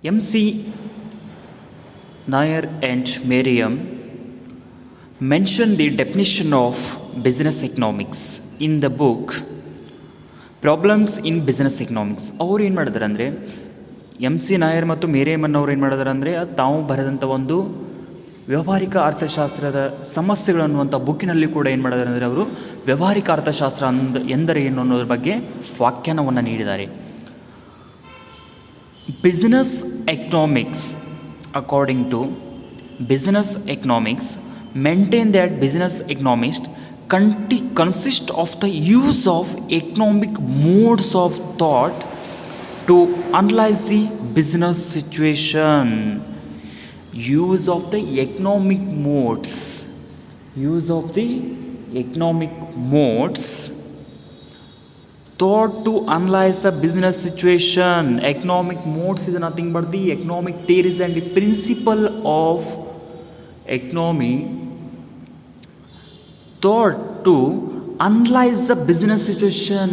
M.C. Nair and Merriam mention the definition of business economics in the book problems in business economics. ಅವ್ರು ಏನು ಮಾಡಿದಾರೆ ಅಂದರೆ MC Nair ಮತ್ತು ಮೇರಿಯಮ್ಮನ್ ಅವ್ರು ಏನು ಮಾಡಿದಾರೆ ಅಂದರೆ ತಾವು ಬರೆದಂಥ ಒಂದು ವ್ಯಾವಹಾರಿಕ ಅರ್ಥಶಾಸ್ತ್ರದ ಸಮಸ್ಯೆಗಳು ಅನ್ನುವಂಥ ಬುಕ್ಕಿನಲ್ಲಿ ಕೂಡ ಏನು ಮಾಡಿದಾರೆ ಅಂದರೆ ಅವರು ವ್ಯಾವಹಾರಿಕ ಅರ್ಥಶಾಸ್ತ್ರ ಎಂದರೆ ಏನು ಅನ್ನೋದ್ರ ಬಗ್ಗೆ ವ್ಯಾಖ್ಯಾನವನ್ನು ನೀಡಿದ್ದಾರೆ. Business economics according to business economics maintain that business economics consist of the use of economic modes of thought to analyze the business situation. Use of the economic modes thought to analyze the business situation. Economic modes is nothing but the economic theories and the principle of economy thought to analyze the business situation.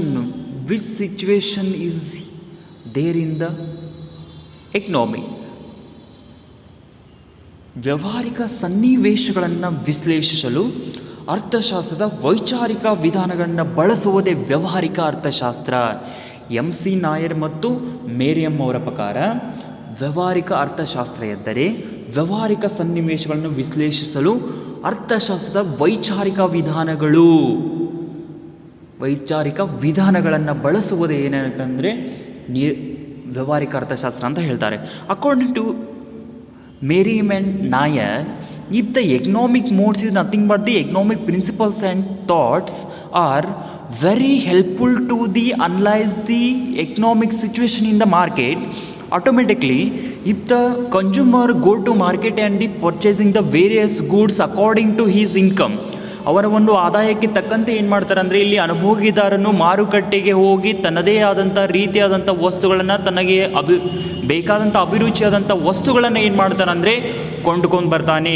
Which situation is there in the economy? ವ್ಯಾವಹಾರಿಕ ಸನ್ನಿವೇಶಗಳನ್ನು ವಿಶ್ಲೇಷಿಸಲು ಅರ್ಥಶಾಸ್ತ್ರದ ವೈಚಾರಿಕ ವಿಧಾನಗಳನ್ನು ಬಳಸುವುದೇ ವ್ಯಾವಹಾರಿಕ ಅರ್ಥಶಾಸ್ತ್ರ. MC Nair ಮತ್ತು ಮೇರಿಯಮ್ ಅವರ ಪ್ರಕಾರ ವ್ಯಾವಹಾರಿಕ ಅರ್ಥಶಾಸ್ತ್ರ ಎಂದರೆ ವ್ಯಾವಹಾರಿಕ ಸನ್ನಿವೇಶಗಳನ್ನು ವಿಶ್ಲೇಷಿಸಲು ಅರ್ಥಶಾಸ್ತ್ರದ ವೈಚಾರಿಕ ವಿಧಾನಗಳನ್ನು ಬಳಸುವುದೇ ಏನಂತಂದರೆ ವ್ಯಾವಹಾರಿಕ ಅರ್ಥಶಾಸ್ತ್ರ ಅಂತ ಹೇಳ್ತಾರೆ. According to Merriam and Nair, if the economic modes is nothing but the economic principles and thoughts are very helpful to the analyze the economic situation in the market, automatically if the consumer go to market and the purchasing the various goods according to his income, ಅವರ ಒಂದು ಆದಾಯಕ್ಕೆ ತಕ್ಕಂತೆ ಏನು ಮಾಡ್ತಾರೆ ಅಂದರೆ ಇಲ್ಲಿ ಅನುಭೋಗಿದಾರನು ಮಾರುಕಟ್ಟೆಗೆ ಹೋಗಿ ತನ್ನದೇ ಆದಂಥ ರೀತಿಯಾದಂಥ ವಸ್ತುಗಳನ್ನು ತನಗೆ ಬೇಕಾದಂಥ ಅಭಿರುಚಿಯಾದಂಥ ವಸ್ತುಗಳನ್ನು ಏನು ಮಾಡ್ತಾನೆ ಅಂದರೆ ಕೊಂಡ್ಕೊಂಡು ಬರ್ತಾನೆ.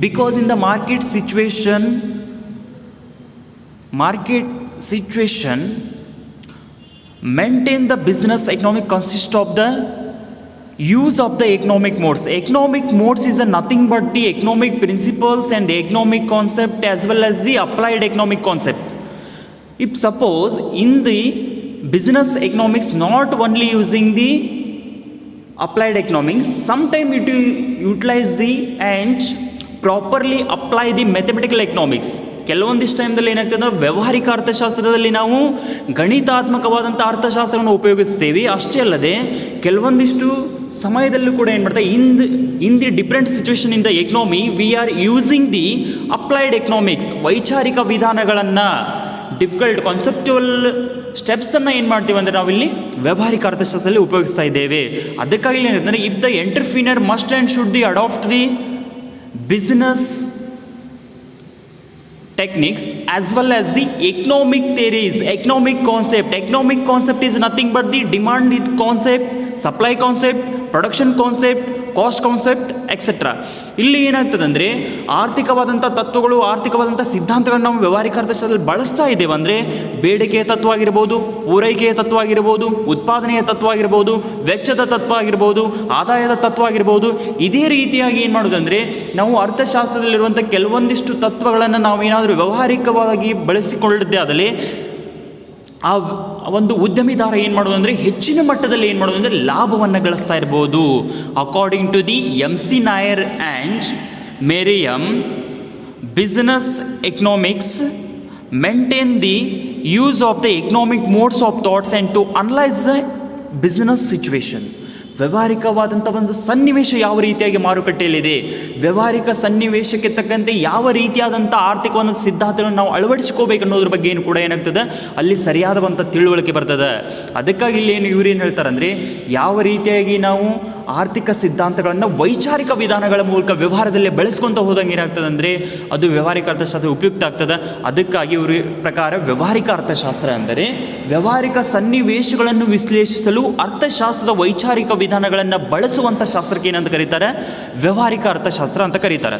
Because in the market situation maintain the business economic consist of the use of the economic modes. Economic modes is nothing but the economic principles and the economic concept as well as the applied economic concept. If suppose in the business economics not only using the applied economics, sometime it utilize the and properly apply the mathematical economics. ಕೆಲವೊಂದಿಷ್ಟು ಟೈಮ್ದಲ್ಲಿ ಏನಾಗ್ತದೆ ಅಂದರೆ ವ್ಯಾವಹಾರಿಕ ಅರ್ಥಶಾಸ್ತ್ರದಲ್ಲಿ ನಾವು ಗಣಿತಾತ್ಮಕವಾದಂಥ ಅರ್ಥಶಾಸ್ತ್ರವನ್ನು ಉಪಯೋಗಿಸ್ತೇವೆ. ಅಷ್ಟೇ ಅಲ್ಲದೆ ಕೆಲವೊಂದಿಷ್ಟು ಸಮಯದಲ್ಲೂ ಕೂಡ ಏನು ಮಾಡ್ತಾರೆ in the different situation in the economy we are using the applied economics. ವೈಚಾರಿಕ ವಿಧಾನಗಳನ್ನು ಡಿಫಿಕಲ್ಟ್ ಕಾನ್ಸೆಪ್ಚುವಲ್ ಸ್ಟೆಪ್ಸನ್ನು ಏನು ಮಾಡ್ತೀವಿ ಅಂದರೆ ನಾವಿಲ್ಲಿ ವ್ಯಾವಹಾರಿಕ ಅರ್ಥಶಾಸ್ತ್ರದಲ್ಲಿ ಉಪಯೋಗಿಸ್ತಾ ಇದ್ದೇವೆ. ಅದಕ್ಕಾಗಿ ಏನಿರ್ತಂದರೆ if the entrepreneur must and should the adopt the business techniques as well as the economic theories, economic concept is nothing but the demand concept, supply concept, production concept, cost concept etcetera. ಇಲ್ಲಿ ಏನಾಗ್ತದೆ ಅಂದರೆ ಆರ್ಥಿಕವಾದಂಥ ತತ್ವಗಳು, ಆರ್ಥಿಕವಾದಂಥ ಸಿದ್ಧಾಂತಗಳನ್ನು ನಾವು ವ್ಯಾವಹಾರಿಕ ಅರ್ಥಶಾಸ್ತ್ರದಲ್ಲಿ ಬಳಸ್ತಾ ಇದ್ದೇವೆ. ಅಂದರೆ ಬೇಡಿಕೆಯ ತತ್ವ ಆಗಿರ್ಬೋದು, ಪೂರೈಕೆಯ ತತ್ವ ಆಗಿರ್ಬೋದು, ಉತ್ಪಾದನೆಯ ತತ್ವ ಆಗಿರ್ಬೋದು, ವೆಚ್ಚದ ತತ್ವ ಆಗಿರ್ಬೋದು, ಆದಾಯದ ತತ್ವ ಆಗಿರ್ಬೋದು. ಇದೇ ರೀತಿಯಾಗಿ ಏನು ಮಾಡೋದಂದರೆ ನಾವು ಅರ್ಥಶಾಸ್ತ್ರದಲ್ಲಿರುವಂಥ ಕೆಲವೊಂದಿಷ್ಟು ತತ್ವಗಳನ್ನು ನಾವೇನಾದರೂ ವ್ಯಾವಹಾರಿಕವಾಗಿ ಬಳಸಿಕೊಳ್ಳದೇ ಆದಲ್ಲಿ ಆ ಒಂದು ಉದ್ಯಮಿದಾರ ಏನು ಮಾಡೋದು ಅಂದರೆ ಹೆಚ್ಚಿನ ಮಟ್ಟದಲ್ಲಿ ಏನು ಮಾಡೋದು ಅಂದರೆ ಲಾಭವನ್ನು ಗಳಿಸ್ತಾ ಇರ್ಬೋದು. According to the MC Nair and Meriam, business economics maintain the use of the economic modes of thoughts and to analyse the business situation. ವ್ಯಾವಹಾರಿಕವಾದಂಥ ಒಂದು ಸನ್ನಿವೇಶ ಯಾವ ರೀತಿಯಾಗಿ ಮಾರುಕಟ್ಟೆಯಲ್ಲಿದೆ, ವ್ಯಾವಹಾರಿಕ ಸನ್ನಿವೇಶಕ್ಕೆ ತಕ್ಕಂತೆ ಯಾವ ರೀತಿಯಾದಂಥ ಆರ್ಥಿಕವಾದ ಸಿದ್ಧಾಂತಗಳನ್ನು ನಾವು ಅಳವಡಿಸ್ಕೋಬೇಕು ಅನ್ನೋದ್ರ ಬಗ್ಗೆ ಏನು ಕೂಡ ಏನಾಗ್ತದೆ ಅಲ್ಲಿ ಸರಿಯಾದಂಥ ತಿಳುವಳಿಕೆ ಬರ್ತದೆ. ಅದಕ್ಕಾಗಿ ಇಲ್ಲಿ ಇವ್ರೇನು ಹೇಳ್ತಾರೆ ಅಂದರೆ ಯಾವ ರೀತಿಯಾಗಿ ನಾವು ಆರ್ಥಿಕ ಸಿದ್ಧಾಂತಗಳನ್ನು ವೈಚಾರಿಕ ವಿಧಾನಗಳ ಮೂಲಕ ವ್ಯವಹಾರದಲ್ಲೇ ಬೆಳೆಸ್ಕೊತ ಹೋದಂಗೆ ಏನಾಗ್ತದೆ ಅಂದರೆ ಅದು ವ್ಯಾವಹಾರಿಕ ಅರ್ಥಶಾಸ್ತ್ರ ಉಪಯುಕ್ತ ಆಗ್ತದೆ. ಅದಕ್ಕಾಗಿ ಇವ್ರ ಪ್ರಕಾರ ವ್ಯಾವಹಾರಿಕ ಅರ್ಥಶಾಸ್ತ್ರ ಅಂದರೆ ವ್ಯಾವಹಾರಿಕ ಸನ್ನಿವೇಶಗಳನ್ನು ವಿಶ್ಲೇಷಿಸಲು ಅರ್ಥಶಾಸ್ತ್ರದ ವೈಚಾರಿಕ ವಿಧಾನಗಳನ್ನು ಬಳಸುವಂಥ ಶಾಸ್ತ್ರಕ್ಕೆ ಏನಂತ ಕರೀತಾರೆ, ವ್ಯಾವಹಾರಿಕ ಅರ್ಥಶಾಸ್ತ್ರ ಅಂತ ಕರೀತಾರೆ.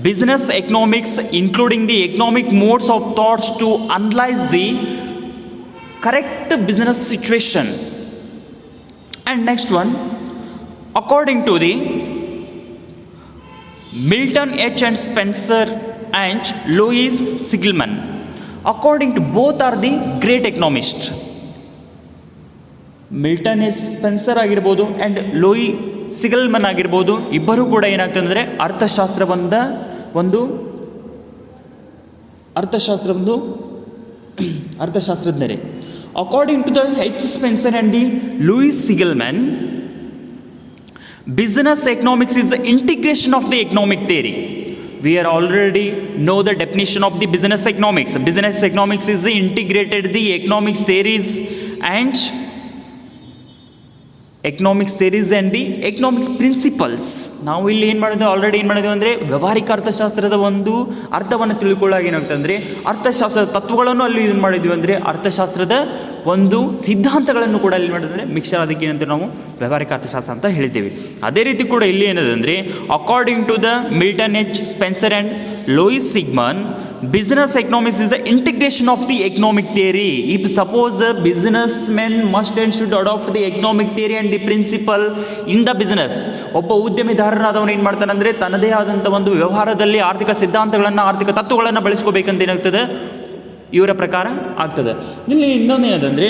Business economics including the economic modes of thoughts to analyse the correct business situation. And next one, according to the Milton H. and Spencer and Louis Sigelman. According to both are the great economists. Milton S Spencer ಆಗಿರ್ಬೋದು and Louis Siegelman ಆಗಿರ್ಬೋದು, ಇಬ್ಬರೂ ಕೂಡ ಏನಾಗ್ತದೆ ಅಂದರೆ ಅರ್ಥಶಾಸ್ತ್ರಜ್ಞರೇ. According to the H Spencer and the Louis Siegelman, business economics is the integration of the economic theory. We are already know the definition of the business economics. Business economics is the integrated the economics theories and the economics principles. ನಾವು ಇಲ್ಲಿ ಏನು ಮಾಡಿದ್ವಿ, already ಏನು ಮಾಡಿದ್ವಿ ಅಂದರೆ ವ್ಯವಹಾರಿಕ ಅರ್ಥಶಾಸ್ತ್ರದ ಒಂದು ಅರ್ಥವನ್ನು ತಿಳ್ಕೊಳ್ಳಾಗ ಏನಾಗುತ್ತೆ ಅಂದರೆ ಅರ್ಥಶಾಸ್ತ್ರದ ತತ್ವಗಳನ್ನು ಅಲ್ಲಿ ಏನು ಮಾಡಿದ್ವಿ ಅಂದರೆ ಅರ್ಥಶಾಸ್ತ್ರದ ಒಂದು ಸಿದ್ಧಾಂತಗಳನ್ನು ಕೂಡ ಅಲ್ಲಿ ಮಾಡಿದ್ರೆ ಮಿಕ್ಸರ್, ಅದಕ್ಕೆ ಏನಂತ ನಾವು ವ್ಯವಹಾರಿಕ ಅರ್ಥಶಾಸ್ತ್ರ ಅಂತ ಹೇಳಿದ್ದೇವೆ. ಅದೇ ರೀತಿ ಕೂಡ ಇಲ್ಲಿ ಏನದಂದರೆ according to the Milton H Spencer and Louis Sigman, business economics is the integration of the economic theory. If suppose a businessman must and should adopt the economic theory and the principle in the business, ಒಬ್ಬ ಉದ್ಯಮಿದಾರನಾದವನು ಏನು ಮಾಡ್ತಾನೆ ಅಂದರೆ ತನ್ನದೇ ಆದಂಥ ಒಂದು ವ್ಯವಹಾರದಲ್ಲಿ ಆರ್ಥಿಕ ಸಿದ್ಧಾಂತಗಳನ್ನು, ಆರ್ಥಿಕ ತತ್ವಗಳನ್ನು ಬಳಸ್ಕೋಬೇಕಂತ ಏನಾಗ್ತದೆ ಇವರ ಪ್ರಕಾರ ಆಗ್ತದೆ. ಇಲ್ಲಿ ಇನ್ನೊಂದು ಏನಂದರೆ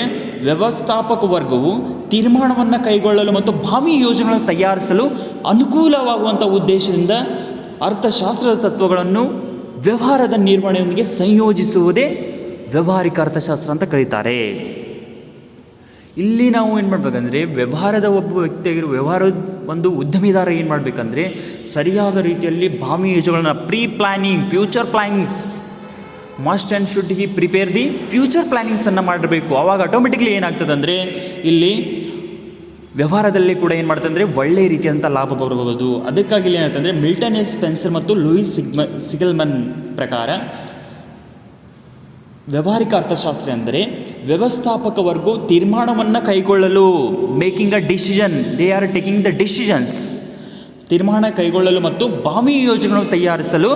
ವ್ಯವಸ್ಥಾಪಕ ವರ್ಗವು ತೀರ್ಮಾನವನ್ನು ಕೈಗೊಳ್ಳಲು ಮತ್ತು ಭಾವಿ ಯೋಜನೆಗಳನ್ನು ತಯಾರಿಸಲು ಅನುಕೂಲವಾಗುವಂಥ ಉದ್ದೇಶದಿಂದ ಅರ್ಥಶಾಸ್ತ್ರದ ತತ್ವಗಳನ್ನು ವ್ಯವಹಾರದ ನಿರ್ವಹಣೆಯೊಂದಿಗೆ ಸಂಯೋಜಿಸುವುದೇ ವ್ಯವಹಾರಿಕ ಅರ್ಥಶಾಸ್ತ್ರ ಅಂತ ಕರೀತಾರೆ. ಇಲ್ಲಿ ನಾವು ಏನು ಮಾಡಬೇಕಂದ್ರೆ ವ್ಯವಹಾರದ ಒಬ್ಬ ವ್ಯಕ್ತಿಯಾಗಿರೋ ವ್ಯವಹಾರದ ಒಂದು ಉದ್ಯಮಿದಾರ ಏನು ಮಾಡಬೇಕಂದ್ರೆ ಸರಿಯಾದ ರೀತಿಯಲ್ಲಿ ಭಾವಿ ಯೋಜನೆಗಳನ್ನ planning, future plannings must and should he prepare the future ಪ್ಲಾನಿಂಗ್ಸನ್ನು ಮಾಡಬೇಕು. ಆವಾಗ ಆಟೋಮೆಟಿಕ್ಲಿ ಏನಾಗ್ತದೆ ಅಂದರೆ ಇಲ್ಲಿ ವ್ಯವಹಾರದಲ್ಲಿ ಕೂಡ ಏನು ಮಾಡ್ತದೆ ಅಂದರೆ ಒಳ್ಳೆಯ ರೀತಿಯಂಥ ಲಾಭ ಬರಬಹುದು. ಅದಕ್ಕಾಗಿ ಇಲ್ಲಿ ಏನಾಗ್ತಂದರೆ ಮಿಲ್ಟನ್ ಎಸ್ ಸ್ಪೆನ್ಸರ್ ಮತ್ತು ಲೂಯಿಸ್ ಸಿಗಲ್ಮನ್ ಪ್ರಕಾರ ವ್ಯವಹಾರಿಕ ಅರ್ಥಶಾಸ್ತ್ರ ಅಂದರೆ ವ್ಯವಸ್ಥಾಪಕ ವರ್ಗವು ತೀರ್ಮಾನವನ್ನು ಕೈಗೊಳ್ಳಲು, making a decision, they are taking the decisions, ತೀರ್ಮಾನ ಕೈಗೊಳ್ಳಲು ಮತ್ತು ಭಾವಿ ಯೋಜನೆಗಳನ್ನು ತಯಾರಿಸಲು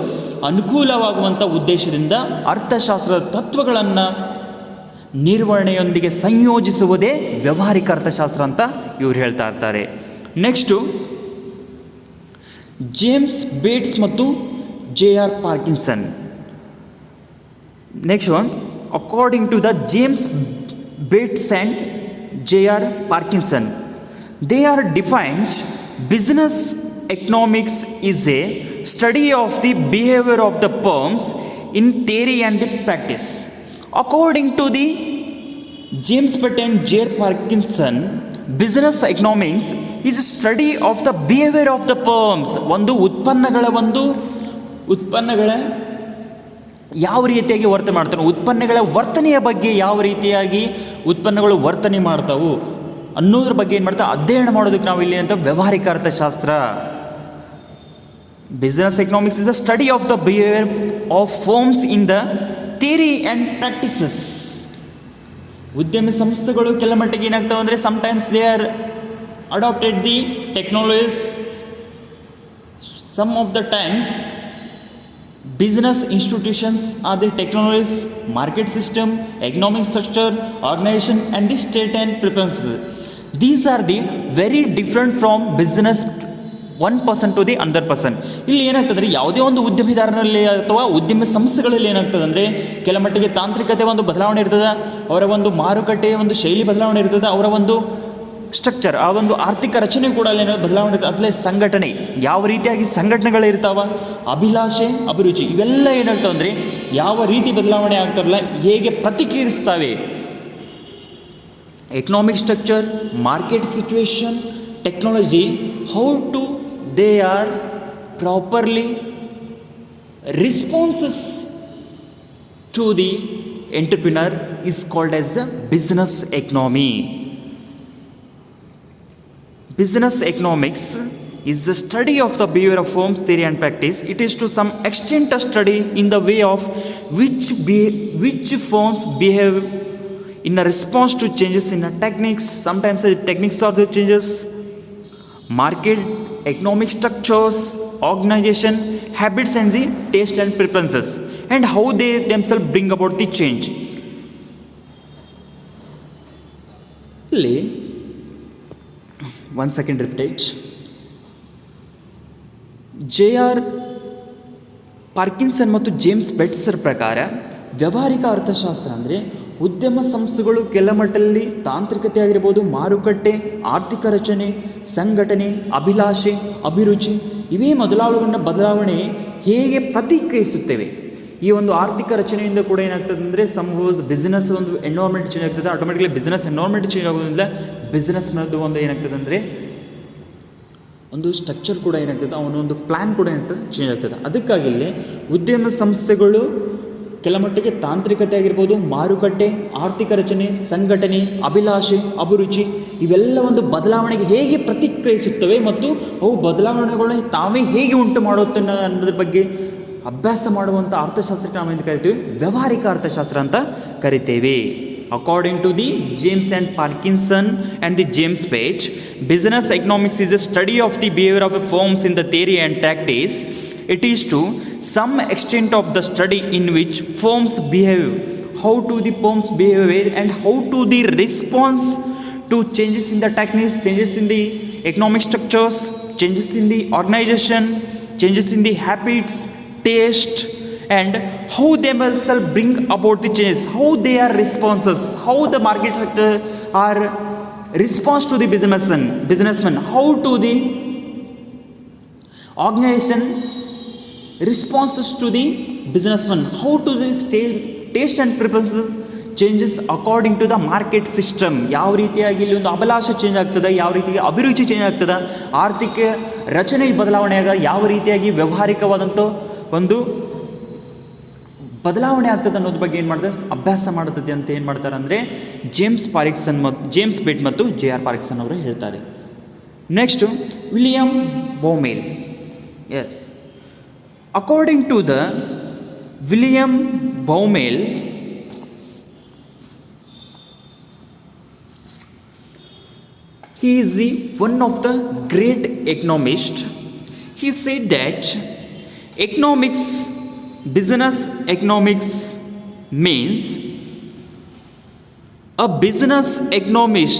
ಅನುಕೂಲವಾಗುವಂಥ ಉದ್ದೇಶದಿಂದ ಅರ್ಥಶಾಸ್ತ್ರದ ತತ್ವಗಳನ್ನು ನಿರ್ವಹಣೆಯೊಂದಿಗೆ ಸಂಯೋಜಿಸುವುದೇ ವ್ಯವಹಾರಿಕ ಅರ್ಥಶಾಸ್ತ್ರ ಅಂತ ಇವರು ಹೇಳ್ತಾ ಇರ್ತಾರೆ. ನೆಕ್ಸ್ಟು ಜೇಮ್ಸ್ ಬೇಟ್ಸ್ ಮತ್ತು JR Parkinson. Next one according to the James Bates and JR Parkinson, they are defines business economics is a study of the behavior of the firms in theory and the practice. According to the James Bett and JR Parkinson, business economics is a study of the behavior of the firms. ಒಂದು ಉತ್ಪನ್ನಗಳ ಯಾವ ರೀತಿಯಾಗಿ ವರ್ತನೆ ಮಾಡ್ತಾವೆ, ಉತ್ಪನ್ನಗಳ ವರ್ತನೆಯ ಬಗ್ಗೆ ಯಾವ ರೀತಿಯಾಗಿ ಉತ್ಪನ್ನಗಳು ವರ್ತನೆ ಮಾಡ್ತಾವು ಅನ್ನೋದ್ರ ಬಗ್ಗೆ ಏನು ಮಾಡ್ತಾ ಅಧ್ಯಯನ ಮಾಡೋದಕ್ಕೆ ನಾವು ಇಲ್ಲಿ ಅಂತ ವ್ಯವಹಾರಿಕ ಅರ್ಥಶಾಸ್ತ್ರ. Business economics is a study of the behaviour of firms in the theory and practices. ಉದ್ಯಮ ಸಂಸ್ಥೆಗಳು ಕೆಲ ಮಟ್ಟಿಗೆ ಏನಾಗ್ತಾವೆ ಅಂದರೆ sometimes they are adapted the technologies, some of the times business institutions are the technologies, market system, economic structure, organization and the state and preferences. These are the very different from business one person to the another person. ಇಲ್ಲಿ ಏನಾಗ್ತದೆ ಯಾವುದೇ ಒಂದು ಉದ್ಯಮಿದಾರನಲ್ಲಿ ಅಥವಾ ಉದ್ಯಮ ಸಂಸ್ಥೆಗಳಲ್ಲಿ ಏನಾಗ್ತದೆ ಅಂದರೆ ಕೆಲ ಮಟ್ಟಿಗೆ ತಾಂತ್ರಿಕತೆ ಒಂದು ಬದಲಾವಣೆ ಇರ್ತದೆ, ಅವರ ಒಂದು ಮಾರುಕಟ್ಟೆಯ ಒಂದು ಶೈಲಿ ಬದಲಾವಣೆ ಇರ್ತದೆ, ಅವರ ಒಂದು ಸ್ಟ್ರಕ್ಚರ್, ಆ ಒಂದು ಆರ್ಥಿಕ ರಚನೆ ಕೂಡ ಅಲ್ಲೇನೋ ಬದಲಾವಣೆ ಇರ್ತದೆ. ಅದರಲ್ಲಿ ಸಂಘಟನೆ, ಯಾವ ರೀತಿಯಾಗಿ ಸಂಘಟನೆಗಳಿರ್ತಾವ, ಅಭಿಲಾಷೆ, ಅಭಿರುಚಿ, ಇವೆಲ್ಲ ಏನಾಗ್ತಾವೆ ಅಂದರೆ ಯಾವ ರೀತಿ ಬದಲಾವಣೆ ಆಗ್ತಾರಲ್ಲ, ಹೇಗೆ ಪ್ರತಿಕ್ರಿಯಿಸ್ತವೆ, economic structure, market situation, technology, how to they are properly responses to the entrepreneur is called as the business economy. Business economics is the study of the behavior of firms, theory and practice. It is to some extent a study in the way of which firms behave in a response to changes in the techniques. Sometimes the techniques are the changes, market, economic structures, organization, habits and the taste and preferences, and how they themselves bring about the change. One second, repeat. JR Parkinson ಮತ್ತು James ಬೆಟ್ಸರ್ ಪ್ರಕಾರ ವ್ಯಾವಹಾರಿಕ ಅರ್ಥಶಾಸ್ತ್ರ ಅಂದರೆ ಉದ್ಯಮ ಸಂಸ್ಥೆಗಳು ಕೆಲ ಮಟ್ಟದಲ್ಲಿ ತಾಂತ್ರಿಕತೆ ಆಗಿರ್ಬೋದು, ಮಾರುಕಟ್ಟೆ, ಆರ್ಥಿಕ ರಚನೆ, ಸಂಘಟನೆ, ಅಭಿಲಾಷೆ, ಅಭಿರುಚಿ ಇವೇ ಮೊದಲಾದ ಬದಲಾವಣೆ ಹೇಗೆ ಪ್ರತಿಕ್ರಿಯಿಸುತ್ತವೆ. ಈ ಒಂದು ಆರ್ಥಿಕ ರಚನೆಯಿಂದ ಕೂಡ ಏನಾಗ್ತದೆ ಅಂದರೆ ಸಂಭವಿಸ್ ಬಿಸ್ನೆಸ್ ಒಂದು ಎನ್ವೈರ್ಮೆಂಟ್ ಚೇಂಜ್ ಆಗ್ತದೆ. ಆಟೋಮೆಟಿಕ್ಲಿ ಬಿಸ್ನೆಸ್ ಎನ್ವೈರ್ಮೆಂಟ್ ಚೇಂಜ್ ಆಗೋದ್ರಿಂದ ಬಿಸ್ನೆಸ್ ಮದ್ದು ಒಂದು ಏನಾಗ್ತದೆ ಅಂದರೆ ಒಂದು ಸ್ಟ್ರಕ್ಚರ್ ಕೂಡ ಏನಾಗ್ತದೆ, ಅವನೊಂದು ಪ್ಲ್ಯಾನ್ ಕೂಡ ಏನಾಗ್ತದೆ ಚೇಂಜ್ ಆಗ್ತದೆ. ಅದಕ್ಕಾಗಿ ಇಲ್ಲಿ ಉದ್ಯಮ ಸಂಸ್ಥೆಗಳು ಕೆಲ ಮಟ್ಟಿಗೆ ತಾಂತ್ರಿಕತೆ ಆಗಿರ್ಬೋದು, ಮಾರುಕಟ್ಟೆ, ಆರ್ಥಿಕ ರಚನೆ, ಸಂಘಟನೆ, ಅಭಿಲಾಷೆ, ಅಭಿರುಚಿ ಇವೆಲ್ಲ ಒಂದು ಬದಲಾವಣೆಗೆ ಹೇಗೆ ಪ್ರತಿಕ್ರಿಯಿಸುತ್ತವೆ ಮತ್ತು ಅವು ಬದಲಾವಣೆಗಳನ್ನ ತಾವೇ ಹೇಗೆ ಉಂಟು ಮಾಡುತ್ತೆ ಅನ್ನೋದ್ರ ಬಗ್ಗೆ ಅಭ್ಯಾಸ ಮಾಡುವಂಥ ಅರ್ಥಶಾಸ್ತ್ರಕ್ಕೆ ನಾವು ಏನು ಕರಿತೀವಿ, ವ್ಯಾವಹಾರಿಕ ಅರ್ಥಶಾಸ್ತ್ರ ಅಂತ ಕರಿತೇವೆ. According to the James and Parkinson and the James Page, business economics is a study of the behavior of firms in the theory and practice. It is to some extent of the study in which firms behave, how to the firms behave and how to the response to changes in the techniques, changes in the economic structures, changes in the organization, changes in the habits, taste, and how they themselves bring about the changes, how they are responses, how the market sector are response to the businessman, how to the organization responses to the businessman, how to the taste and preferences changes according to the market system. ಯಾವ ರೀತಿಯಾಗಿ ಇಲ್ಲಿ ಒಂದು ಅಭಿಲಾಷೆ change ಆಗ್ತದೆ, ಯಾವ ರೀತಿಯಾಗಿ ಅಭಿರುಚಿ change ಆಗ್ತದೆ, ಆರ್ಥಿಕ ರಚನೆ ಬದಲಾವಣೆಯಾಗ ಯಾವ ರೀತಿಯಾಗಿ ವ್ಯಾವಹಾರಿಕವಾದಂಥ ಒಂದು ಬದಲಾವಣೆ ಆಗ್ತದೆ ಅನ್ನೋದ್ರ ಬಗ್ಗೆ ಏನು ಮಾಡ್ತಾರೆ, ಅಭ್ಯಾಸ ಮಾಡ್ತದೆ ಅಂತ ಏನು ಮಾಡ್ತಾರೆ ಅಂದರೆ ಜೇಮ್ಸ್ ಬೆಟ್ ಮತ್ತು JR ಪಾರ್ಕಿನ್ಸನ್ ಅವರು ಹೇಳ್ತಾರೆ. Next William Baumol. Yes, according to the William Baumol, he is one of the great economists. He said that business economics means a business economics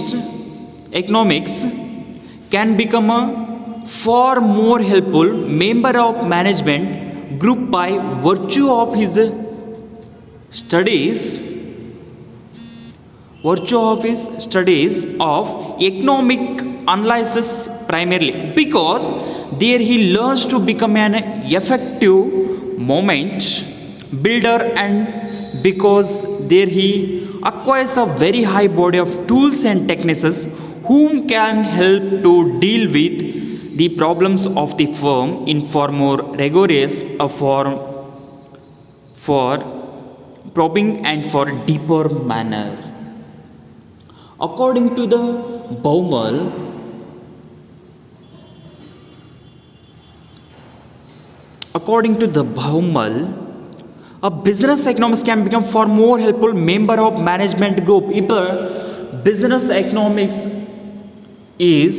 can become a far more helpful member of management group by virtue of his studies of economic analysis primarily, because there he learns to become an effective moment builder, and because there he acquires a very high body of tools and techniques whom can help to deal with the problems of the firm in far more rigorous for probing and for deeper manner. According to the Baumol, a business economics can become far more helpful member of management group. If business economics is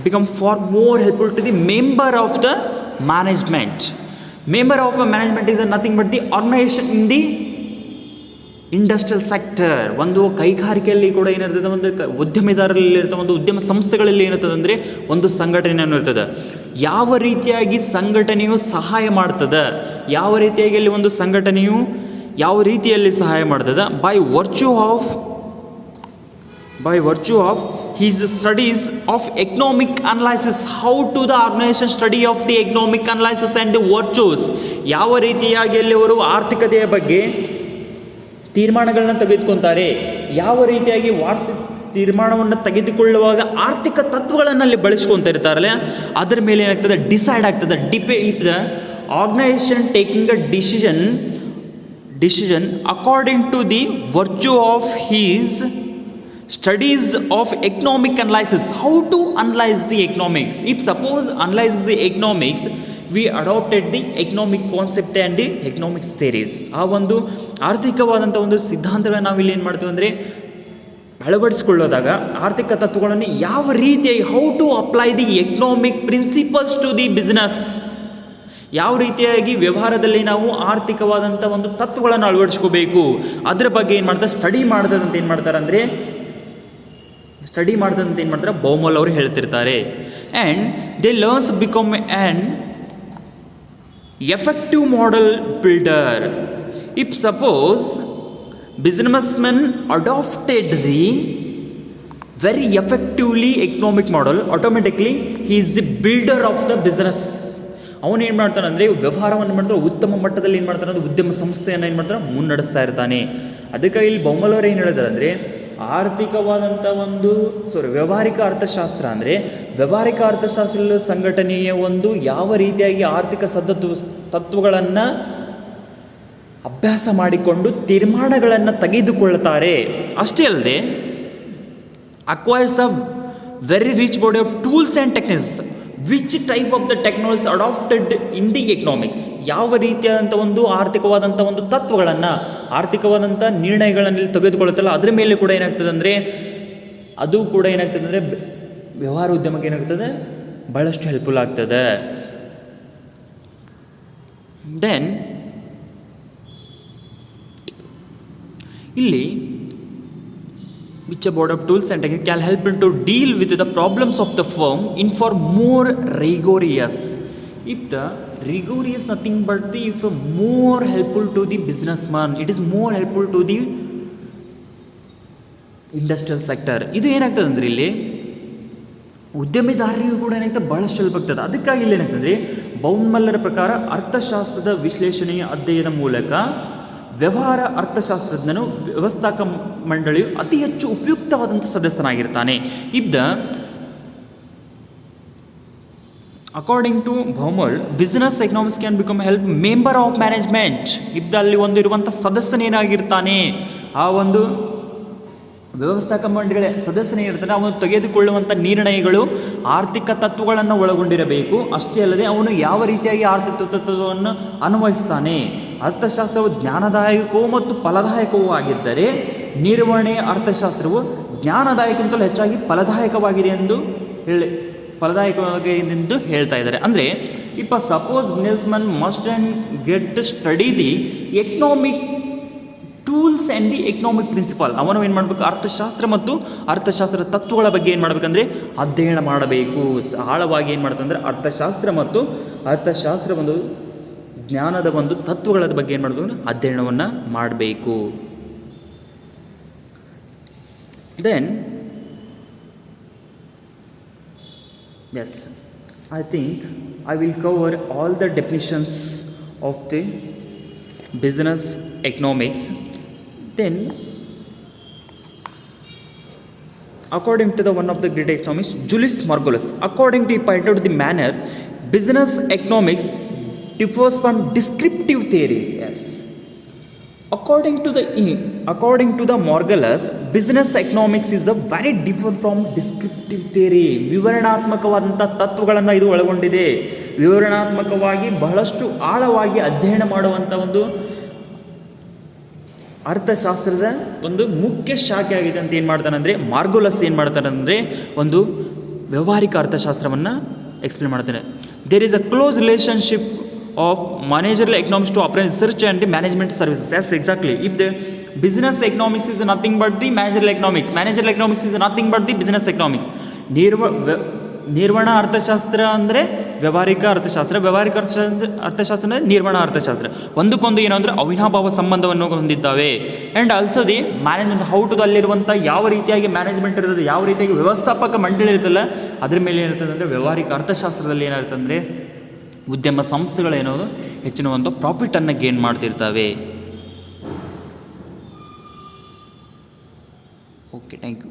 become far more helpful to the member of the management. Member of a management is nothing but the organization in the industrial sector. ಒಂದು ಕೈಗಾರಿಕೆಯಲ್ಲಿ ಕೂಡ ಏನಿರ್ತದೆ, ಒಂದು ಉದ್ಯಮಿದಾರರಲ್ಲಿ ಇರ್ತದೆ, ಒಂದು ಉದ್ಯಮ ಸಂಸ್ಥೆಗಳಲ್ಲಿ ಏನಿರ್ತದೆ ಅಂದರೆ ಒಂದು ಸಂಘಟನೆಯನ್ನು ಇರ್ತದೆ. ಯಾವ ರೀತಿಯಾಗಿ ಸಂಘಟನೆಯು ಸಹಾಯ ಮಾಡ್ತದೆ, ಯಾವ ರೀತಿಯಾಗಿ ಅಲ್ಲಿ ಒಂದು ಸಂಘಟನೆಯು ಯಾವ ರೀತಿಯಲ್ಲಿ ಸಹಾಯ ಮಾಡ್ತದೆ, by virtue of his studies of economic analysis, how to the organization study of the economic analysis and the virtues. ಯಾವ ರೀತಿಯಾಗಿ ಅಲ್ಲಿ ಅವರು ಆರ್ಥಿಕತೆಯ ಬಗ್ಗೆ ತೀರ್ಮಾನಗಳನ್ನ ತೆಗೆದುಕೊತಾರೆ, ಯಾವ ರೀತಿಯಾಗಿ ತೀರ್ಮಾನವನ್ನು ತೆಗೆದುಕೊಳ್ಳುವಾಗ ಆರ್ಥಿಕ ತತ್ವಗಳನ್ನು ಅಲ್ಲಿ ಬಳಸ್ಕೊತಾ ಇರ್ತಾರಲ್ಲ, ಅದರ ಮೇಲೆ ಏನಾಗ್ತದೆ, ಡಿಸೈಡ್ ಆಗ್ತದೆ. If the organisation taking a decision according to the virtue of his studies of economic analysis, how to analyze the economics. If suppose analyze the economics, we adopted the economic concept and the economics theories. ಆ ಒಂದು ಆರ್ಥಿಕವಾದಂಥ ಒಂದು ಸಿದ್ಧಾಂತಗಳನ್ನು ನಾವಿಲ್ಲಿ ಏನು ಮಾಡ್ತೀವಿ ಅಂದರೆ ಅಳವಡಿಸಿಕೊಳ್ಳೋದಾಗ ಆರ್ಥಿಕ ತತ್ವಗಳನ್ನು ಯಾವ ರೀತಿಯಾಗಿ how to apply the economic principles to the business, ಯಾವ ರೀತಿಯಾಗಿ ವ್ಯವಹಾರದಲ್ಲಿ ನಾವು ಆರ್ಥಿಕವಾದಂಥ ಒಂದು ತತ್ವಗಳನ್ನು ಅಳವಡಿಸ್ಕೋಬೇಕು, ಅದರ ಬಗ್ಗೆ ಏನು ಮಾಡ್ತಾರೆ, ಸ್ಟಡಿ ಮಾಡ್ತದಂತ ಏನು ಮಾಡ್ತಾರೆ ಬೌಮಲ್ ಅವರು ಹೇಳ್ತಿರ್ತಾರೆ. And they learns become an effective model builder. If suppose businessman adopted the very effectively economic model, automatically he is the builder of the business. ಅವನು ಏನು ಮಾಡ್ತಾನೆ ಅಂದರೆ ವ್ಯವಹಾರವನ್ನು ಮಾಡ್ತಾರೆ, ಉತ್ತಮ ಮಟ್ಟದಲ್ಲಿ ಏನು ಮಾಡ್ತಾನೆ ಅಂದರೆ ಉದ್ಯಮ ಸಂಸ್ಥೆಯನ್ನು ಏನು ಮಾಡ್ತಾನೆ ಮುನ್ನಡೆಸ್ತಾ ಇರ್ತಾನೆ. ಅದಕ್ಕೆ ಇಲ್ಲಿ ಬೌಮಲವರು ಏನು ಹೇಳಿದ್ದಾರೆ ಅಂದರೆ ಆರ್ಥಿಕವಾದಂಥ ವ್ಯಾವಹಾರಿಕ ಅರ್ಥಶಾಸ್ತ್ರ ಅಂದರೆ ವ್ಯಾವಹಾರಿಕ ಅರ್ಥಶಾಸ್ತ್ರ ಸಂಘಟನೆಯ ಯಾವ ರೀತಿಯಾಗಿ ಆರ್ಥಿಕ ತತ್ವಗಳನ್ನು ಅಭ್ಯಾಸ ಮಾಡಿಕೊಂಡು ತೀರ್ಮಾನಗಳನ್ನು ತೆಗೆದುಕೊಳ್ಳುತ್ತಾರೆ. ಅಷ್ಟೇ ಅಲ್ಲದೆ acquires a very rich body of tools and techniques. Which type of the technologies adopted in the economics? ಯಾವ ರೀತಿಯಾದಂಥ ಆರ್ಥಿಕವಾದಂಥ ತತ್ವಗಳನ್ನು, ಆರ್ಥಿಕವಾದಂಥ ನಿರ್ಣಯಗಳನ್ನು ತೆಗೆದುಕೊಳ್ಳುತ್ತಲ್ಲ, ಅದರ ಮೇಲೆ ಕೂಡ ಏನಾಗ್ತದೆ ಅಂದರೆ ಅದು ಕೂಡ ಏನಾಗ್ತದೆ ಅಂದರೆ ವ್ಯವಹಾರ ಉದ್ಯಮಕ್ಕೆ ಏನಾಗ್ತದೆ ಭಾಳಷ್ಟು ಹೆಲ್ಪ್ಫುಲ್ ಆಗ್ತದೆ. ದೆನ್ ಇಲ್ಲಿ which a board of tools and techniques can help him to deal with the problems of the firm in for more rigorous. If the rigorous nothing but the if more helpful to the businessman, it is more helpful to the industrial sector. ಇದು ಏನಾಗ್ತದೆ ಅಂದರೆ ಇಲ್ಲಿ ಉದ್ಯಮಿದಾರರಿಗೂ ಕೂಡ ಏನಾಗ್ತದೆ ಭಾಳಷ್ಟು help ಆಗ್ತದೆ. ಅದಕ್ಕಾಗಿ ಇಲ್ಲಿ ಏನಾಗ್ತದೆ ಬೌಮಲ್ಲರ ಪ್ರಕಾರ ಅರ್ಥಶಾಸ್ತ್ರದ ವಿಶ್ಲೇಷಣೆಯ ಅಧ್ಯಯನದ ಮೂಲಕ ವ್ಯವಹಾರ ಅರ್ಥಶಾಸ್ತ್ರಜ್ಞನು ವ್ಯವಸ್ಥಾಪಕ ಮಂಡಳಿಯು ಅತಿ ಹೆಚ್ಚು ಉಪಯುಕ್ತವಾದಂಥ ಸದಸ್ಯನಾಗಿರ್ತಾನೆ. According to Baumol, business economics can become help member of management. ಅಲ್ಲಿ ಇರುವಂಥ ಸದಸ್ಯನೇನಾಗಿರ್ತಾನೆ, ಆ ವ್ಯವಸ್ಥಾಪಕ ಮಂಡಳಿಗಳ ಸದಸ್ಯನೇನಿರ್ತಾನೆ ಅವನು ತೆಗೆದುಕೊಳ್ಳುವಂಥ ನಿರ್ಣಯಗಳು ಆರ್ಥಿಕ ತತ್ವಗಳನ್ನು ಒಳಗೊಂಡಿರಬೇಕು. ಅಷ್ಟೇ ಅಲ್ಲದೆ ಅವನು ಯಾವ ರೀತಿಯಾಗಿ ಆರ್ಥಿಕ ತತ್ವವನ್ನು ಅನ್ವಯಿಸ್ತಾನೆ. ಅರ್ಥಶಾಸ್ತ್ರವು ಜ್ಞಾನದಾಯಕವೂ ಮತ್ತು ಫಲದಾಯಕವೂ ಆಗಿದ್ದರೆ ನಿರ್ವಹಣೆಯ ಅರ್ಥಶಾಸ್ತ್ರವು ಜ್ಞಾನದಾಯಕಕ್ಕಿಂತಲೂ ಹೆಚ್ಚಾಗಿ ಫಲದಾಯಕವಾಗಿದೆ ಎಂದು ಹೇಳ್ತಾ ಇದ್ದಾರೆ. ಅಂದರೆ suppose businessman must and get study the economic tools and the economic principle. ಅವನು ಏನು ಮಾಡಬೇಕು, ಅರ್ಥಶಾಸ್ತ್ರ ಮತ್ತು ಅರ್ಥಶಾಸ್ತ್ರದ ತತ್ವಗಳ ಬಗ್ಗೆ ಏನು ಮಾಡಬೇಕಂದ್ರೆ ಅಧ್ಯಯನ ಮಾಡಬೇಕು. ಆಳವಾಗಿ ಏನು ಮಾಡ್ತಂದ್ರೆ ಅರ್ಥಶಾಸ್ತ್ರ ಮತ್ತು ಅರ್ಥಶಾಸ್ತ್ರ ಜ್ಞಾನದ ತತ್ವಗಳ ಬಗ್ಗೆ ಏನು ಮಾಡಬೇಕು, ಅಧ್ಯಯನವನ್ನು ಮಾಡಬೇಕು. Then yes, I think I will cover all the definitions of the business economics. Then according to the one of the great economists, Julius Margulis, according to he pointed out the manner business economics differs from descriptive theory. Yes, according to the Margulis, business economics is a very different from descriptive theory. ವಿವರಣಾತ್ಮಕವಾದಂಥ ತತ್ವಗಳನ್ನು ಇದು ಒಳಗೊಂಡಿದೆ. ವಿವರಣಾತ್ಮಕವಾಗಿ ಬಹಳಷ್ಟು ಆಳವಾಗಿ ಅಧ್ಯಯನ ಮಾಡುವಂಥ ಅರ್ಥಶಾಸ್ತ್ರದ ಮುಖ್ಯ ಶಾಖೆ ಆಗಿದೆ ಅಂತ ಏನು ಮಾಡ್ತಾನೆ ಅಂದರೆ ಮಾರ್ಗುಲಸ್ ಏನು ಮಾಡ್ತಾನೆ ಅಂದರೆ ವ್ಯಾವಹಾರಿಕ ಅರ್ಥಶಾಸ್ತ್ರವನ್ನು ಎಕ್ಸ್ಪ್ಲೇನ್ ಮಾಡ್ತಾನೆ. There is a close relationship of managerial economics to operate research and the management services. Yes, exactly. If the business economics is nothing but the managerial economics is nothing but the business economics. ನಿರ್ವಹಣಾ ಅರ್ಥಶಾಸ್ತ್ರ ಅಂದರೆ ವ್ಯಾವಹಾರಿಕ ಅರ್ಥಶಾಸ್ತ್ರ ಅಂದರೆ ನಿರ್ವಹಣಾ ಅರ್ಥಶಾಸ್ತ್ರ. ಒಂದಕ್ಕೊಂದು ಏನು ಅಂದರೆ ಅವಿನಾಭಾವ ಸಂಬಂಧವನ್ನು ಹೊಂದಿದ್ದಾವೆ. And also the management how to ಅಲ್ಲಿರುವಂಥ ಯಾವ ರೀತಿಯಾಗಿ ಮ್ಯಾನೇಜ್ಮೆಂಟ್ ಇರ್ತದೆ, ಯಾವ ರೀತಿಯಾಗಿ ವ್ಯವಸ್ಥಾಪಕ ಮಂಡಳಿ ಇರ್ತಲ್ಲ, ಅದ್ರ ಮೇಲೆ ಏನಿರ್ತದೆ ಅಂದರೆ ವ್ಯಾವಹಾರಿಕ ಅರ್ಥಶಾಸ್ತ್ರದಲ್ಲಿ ಏನಾಗುತ್ತೆ ಅಂದರೆ ಉದ್ಯಮ ಸಂಸ್ಥೆಗಳೇನೋದು ಹೆಚ್ಚಿನ ಪ್ರಾಫಿಟನ್ನು ಗೇನ್ ಮಾಡ್ತಿರ್ತವೆ. Okay, thank you.